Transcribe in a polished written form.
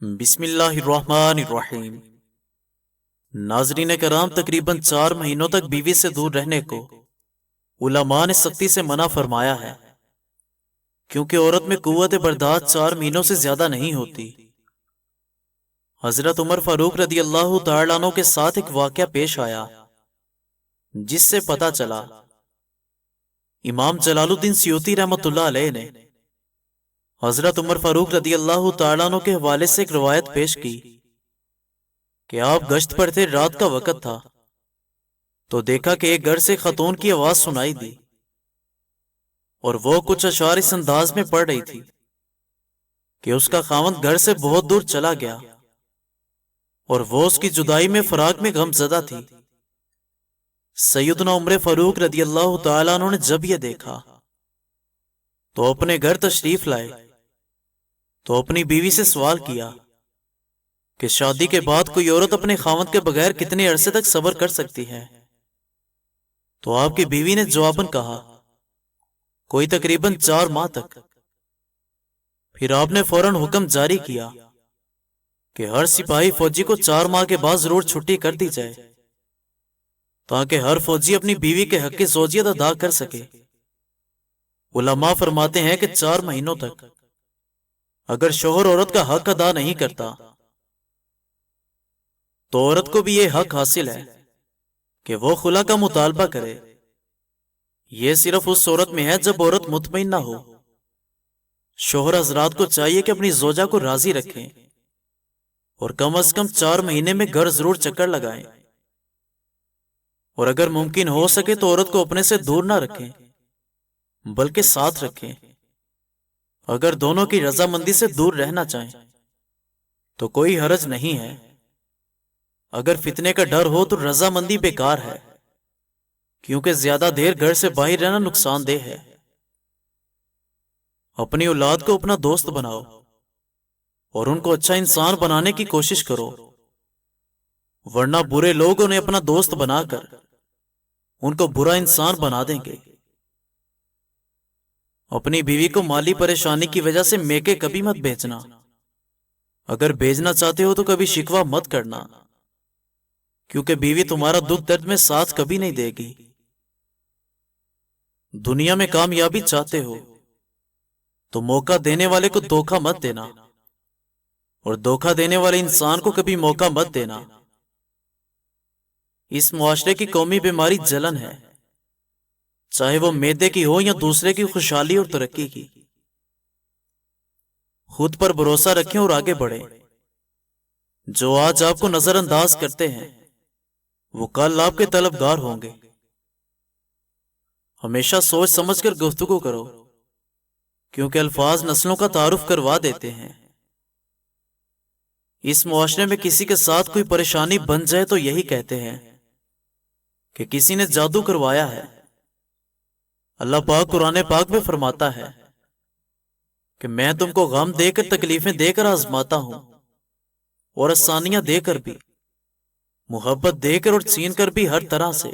بسم اللہ الرحمن الرحیم۔ ناظرین کرام، تقریباً 4 مہینوں تک بیوی سے دور رہنے کو علماء نے سختی سے منع فرمایا ہے، کیونکہ عورت میں قوت برداشت 4 مہینوں سے زیادہ نہیں ہوتی۔ حضرت عمر فاروق رضی اللہ تعالیٰ عنہ کے ساتھ ایک واقعہ پیش آیا جس سے پتہ چلا امام جلال الدین سیوطی رحمۃ اللہ علیہ نے حضرت عمر فاروق رضی اللہ تعالیٰ عنہ کے حوالے سے ایک روایت پیش کی کہ آپ گشت پر تھے، رات کا وقت تھا، تو دیکھا کہ ایک گھر سے خاتون کی آواز سنائی دی اور وہ کچھ اشعار اس انداز میں پڑھ رہی تھی کہ اس کا خاوند گھر سے بہت دور چلا گیا اور وہ اس کی جدائی میں فراق میں غم زدہ تھی۔ سیدنا عمر فاروق رضی اللہ تعالیٰ عنہ نے جب یہ دیکھا تو اپنے گھر تشریف لائے تو اپنی بیوی سے سوال کیا کہ شادی کے بعد کوئی عورت اپنے خاوند کے بغیر کتنے عرصے تک صبر کر سکتی ہے؟ تو آپ کی بیوی نے جواباً کہا کوئی تقریباً 4 ماہ تک۔ پھر آپ نے فوراً حکم جاری کیا کہ ہر سپاہی فوجی کو 4 ماہ کے بعد ضرور چھٹی کر دی جائے تاکہ ہر فوجی اپنی بیوی کے حق کی زوجیت ادا کر سکے۔ علماء فرماتے ہیں کہ 4 مہینوں تک اگر شوہر عورت کا حق ادا نہیں کرتا تو عورت کو بھی یہ حق حاصل ہے کہ وہ خلا کا مطالبہ کرے۔ یہ صرف اس صورت میں ہے جب عورت مطمئن نہ ہو۔ شوہر حضرات کو چاہیے کہ اپنی زوجہ کو راضی رکھیں اور کم از کم 4 مہینے میں گھر ضرور چکر لگائیں، اور اگر ممکن ہو سکے تو عورت کو اپنے سے دور نہ رکھیں بلکہ ساتھ رکھیں۔ اگر دونوں کی رضامندی سے دور رہنا چاہیں تو کوئی حرج نہیں ہے۔ اگر فتنے کا ڈر ہو تو رضامندی بیکار ہے، کیونکہ زیادہ دیر گھر سے باہر رہنا نقصان دہ ہے۔ اپنی اولاد کو اپنا دوست بناؤ اور ان کو اچھا انسان بنانے کی کوشش کرو، ورنہ برے لوگ انہیں اپنا دوست بنا کر ان کو برا انسان بنا دیں گے۔ اپنی بیوی کو مالی پریشانی کی وجہ سے میکے کبھی مت بھیجنا۔ اگر بھیجنا چاہتے ہو تو کبھی شکوہ مت کرنا، کیونکہ بیوی تمہارا دکھ درد میں ساتھ کبھی نہیں دے گی۔ دنیا میں کامیابی چاہتے ہو تو موقع دینے والے کو دھوکہ مت دینا، اور دھوکہ دینے والے انسان کو کبھی موقع مت دینا۔ اس معاشرے کی قومی بیماری جلن ہے، چاہے وہ معدے کی ہو یا دوسرے کی خوشحالی اور ترقی کی۔ خود پر بھروسہ رکھیں اور آگے بڑھیں۔ جو آج آپ کو نظر انداز کرتے ہیں وہ کل آپ کے طلبگار ہوں گے۔ ہمیشہ سوچ سمجھ کر گفتگو کرو، کیونکہ الفاظ نسلوں کا تعارف کروا دیتے ہیں۔ اس معاشرے میں کسی کے ساتھ کوئی پریشانی بن جائے تو یہی کہتے ہیں کہ کسی نے جادو کروایا ہے۔ اللہ پاک قرآن پاک میں فرماتا ہے کہ میں تم کو غم دے کر، تکلیفیں دے کر آزماتا ہوں، اور آسانیاں دے کر بھی، محبت دے کر اور چھین کر بھی، ہر طرح سے۔